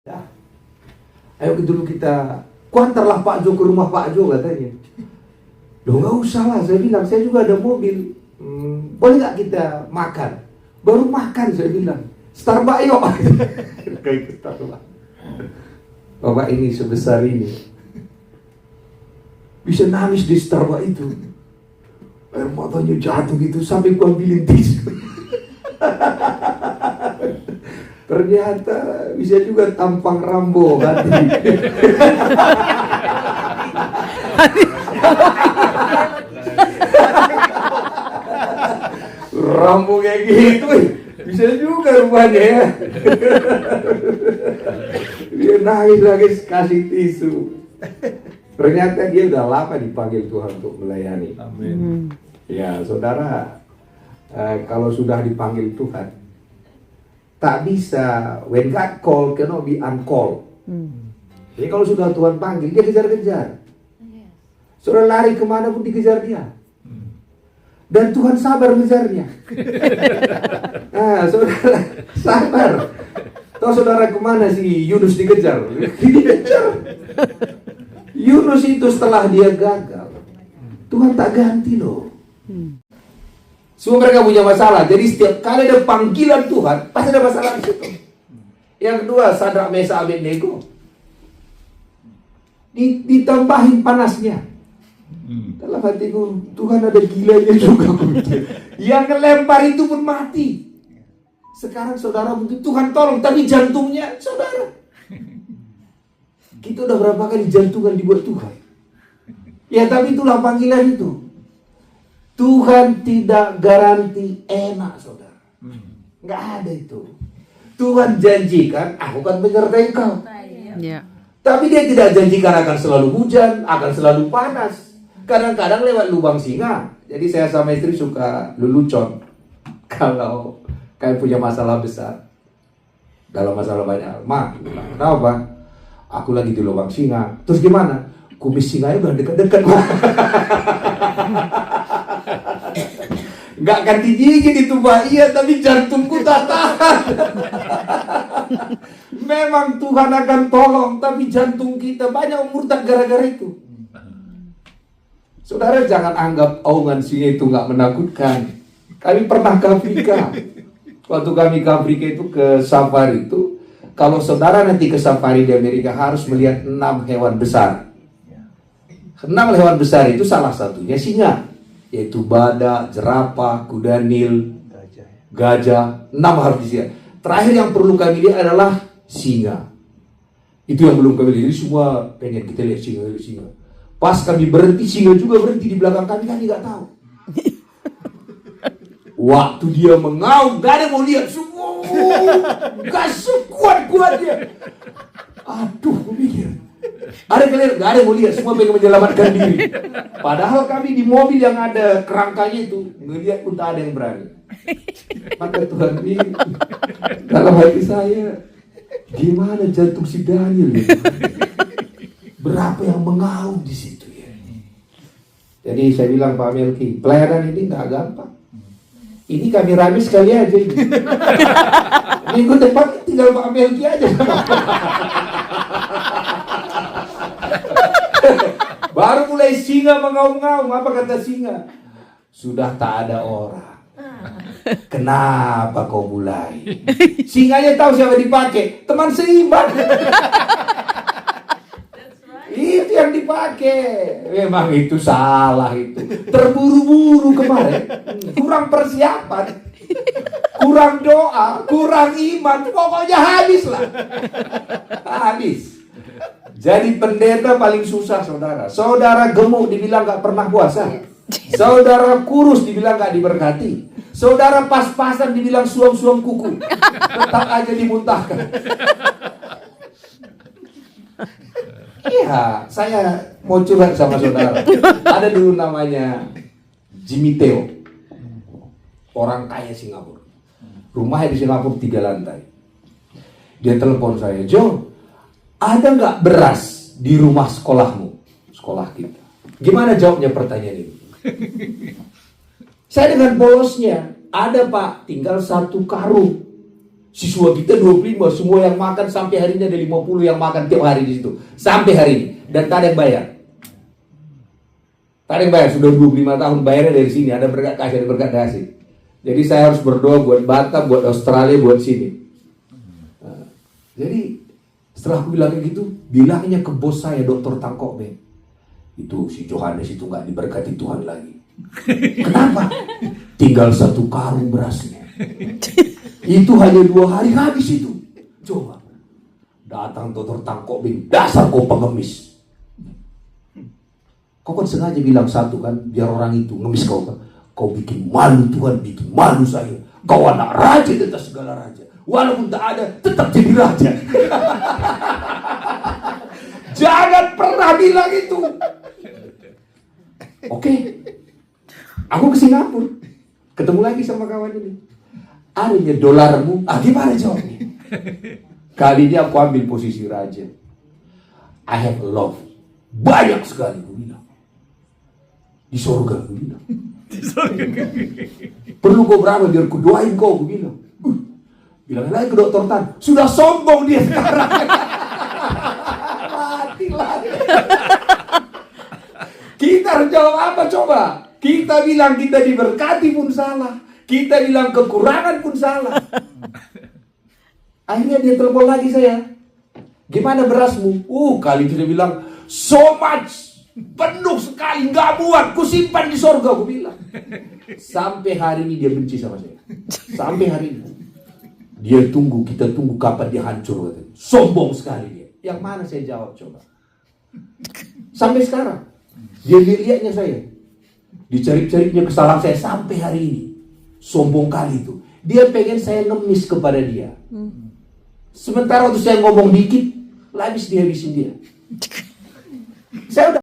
Ya. Ayo dulu kita kuantarlah Pak Jo ke rumah Pak Jo katanya. Loh nggak usah lah, saya bilang, saya juga ada mobil. Boleh nggak kita makan? Baru makan saya bilang. Starbucks yuk. Kayak ke Starbucks. Bapak ini sebesar ini bisa nangis di Starbucks itu. Air matanya jatuh gitu sampai gua ambilin tisu. Ternyata bisa juga tampang Rambo hati. Rambo kayak gitu, bisa juga rupanya ya. Dia nangis kasih tisu. Ternyata dia udah lama dipanggil Tuhan untuk melayani. Amin. Ya, saudara, kalau sudah dipanggil Tuhan, tak bisa, when God call, cannot be uncalled. Jadi kalau sudah Tuhan panggil, dia kejar-kejar. Saudara lari kemana pun dikejar dia. Dan Tuhan sabar mengejarnya. Nah, saudara sabar. Tahu saudara kemana si Yunus dikejar? Dikejar. Yunus itu setelah dia gagal, Tuhan tak ganti loh. Semua mereka punya masalah. Jadi setiap kali ada panggilan Tuhan, pasti ada masalah di situ. Yang kedua, Sadrak, Mesak, Abednego ditambahin panasnya. Dalam hatiku, Tuhan ada gilanya juga. Yang ngelempar itu pun mati. Sekarang saudara mungkin Tuhan tolong, tapi jantungnya saudara. Kita udah berapa kali jantungan dibuat Tuhan. Ya tapi itulah panggilan itu. Tuhan tidak garansi enak saudara. Nggak ada itu. Tuhan janjikan, aku akan menyertai kau. Ya. Tapi dia tidak janjikan akan selalu hujan, akan selalu panas. Kadang-kadang lewat lubang singa. Jadi saya sama istri suka lelucon. Kalau kayak punya masalah besar. Dalam masalah banyak. Ma, kenapa? Aku lagi di lubang singa. Terus gimana? Kumis singanya udah dekat-dekat. Nggak akan digigit itu Pak. Iya, tapi jantungku tak tahan. Memang Tuhan akan tolong, tapi jantung kita banyak murtad gara-gara itu. Saudara jangan anggap omongan singa itu nggak menakutkan. Kami pernah ke Afrika. Waktu kami ke Afrika itu ke safari itu, kalau saudara nanti ke safari di Amerika harus melihat 6 hewan besar. 6 hewan besar itu salah satunya singa, yaitu badak, jerapah, kuda nil, gajah. 6 harus dilihat. Terakhir yang perlu kami lihat adalah singa. Itu yang belum kami lihat. Jadi semua pengen kita lihat singa. Pas kami berhenti, singa juga berhenti di belakang kami nggak tahu. Waktu dia mengaum, gak ada mau lihat semua. Gak sekuat dia. Aduh, mikir. Ada kalian, gak ada mau lihat, semua pengen menyelamatkan diri. Padahal kami di mobil yang ada kerangkanya itu, ngelihat pun tak ada yang berani. Maka Tuhan ini, dalam hati saya, gimana jantung si Daniel ya? Berapa yang mengaum di situ ya? Jadi saya bilang Pak Melki, pelayanan ini gak gampang. Ini kami rame sekali aja ini. Minggu depan tinggal Pak Melki aja. Baru mulai singa mengaum-ngaum. Apa kata singa? Sudah tak ada orang. Kenapa kau mulai? Singanya tahu siapa dipakai? Teman seiman. Itu yang dipakai. Memang itu salah itu. Terburu-buru kemarin. Kurang persiapan. Kurang doa. Kurang iman. Pokoknya habis lah. Habis. Jadi pendeta paling susah saudara. Saudara gemuk dibilang gak pernah puasa. Saudara kurus dibilang gak diberkati. Saudara pas-pasan dibilang suam-suam kuku. Tetap aja dimuntahkan. Iya, saya mau curhat sama saudara. Ada dulu namanya Jimmy Theo, orang kaya Singapura. Rumahnya di Singapura 3 lantai. Dia telepon saya, Jo, ada nggak beras di rumah sekolahmu? Sekolah kita. Gimana jawabnya pertanyaan ini? Saya dengan polosnya, ada Pak, tinggal 1 karung. Siswa kita 25, semua yang makan sampai hari ini ada 50 yang makan tiap hari di situ. Sampai hari ini. Dan tak ada yang bayar. Tak ada yang bayar, sudah 25 tahun bayarnya dari sini. Ada berkat kasih, ada berkat kasih. Jadi saya harus berdoa buat Batam, buat Australia, buat sini. Nah, jadi setelah aku bilang kayak gitu, bilangnya ke bos saya, Dr. Tangkok Ben. Itu si Johannes itu nggak diberkati Tuhan lagi. Kenapa? Tinggal 1 karung berasnya. Itu hanya 2 hari habis itu. Coba. Datang Dr. Tangkok Ben, dasar kau pengemis. Kau kan sengaja bilang 1 kan, biar orang itu ngemis kau kan. Kau bikin malu Tuhan, bikin malu saya. Kau anak raja di atas segala raja. Walaupun tak ada, tetap jadi raja. Jangan pernah bilang itu. Oke. Aku ke Singapura. Ketemu lagi sama kawan ini. Adanya dolarmu, gimana jawabnya? Kali ini aku ambil posisi raja. I have a lot. Banyak sekali, aku bilang. Di surga, aku bilang. Perlu kau berapa biar ku doain kau, aku bilang. Bilang lagi ke Dr. Tan, sudah sombong dia sekarang. Mati lagi. Kita harus jawab apa coba? Kita bilang kita diberkati pun salah. Kita bilang kekurangan pun salah. Akhirnya dia telepon lagi saya. Gimana berasmu? Kali itu dia bilang, so much. Penuh sekali, nggak muat. Ku simpan di sorga, aku bilang. Sampai hari ini dia benci sama saya. Sampai hari ini. Dia tunggu, kita tunggu kapan dia hancur. Katanya. Sombong sekali dia. Yang mana saya jawab coba? Sampai sekarang. Dia lihatnya saya. Dicari-carinya kesalahan saya sampai hari ini. Sombong kali itu. Dia pengen saya ngemis kepada dia. Sementara waktu saya ngomong dikit, habis dihabisin dia.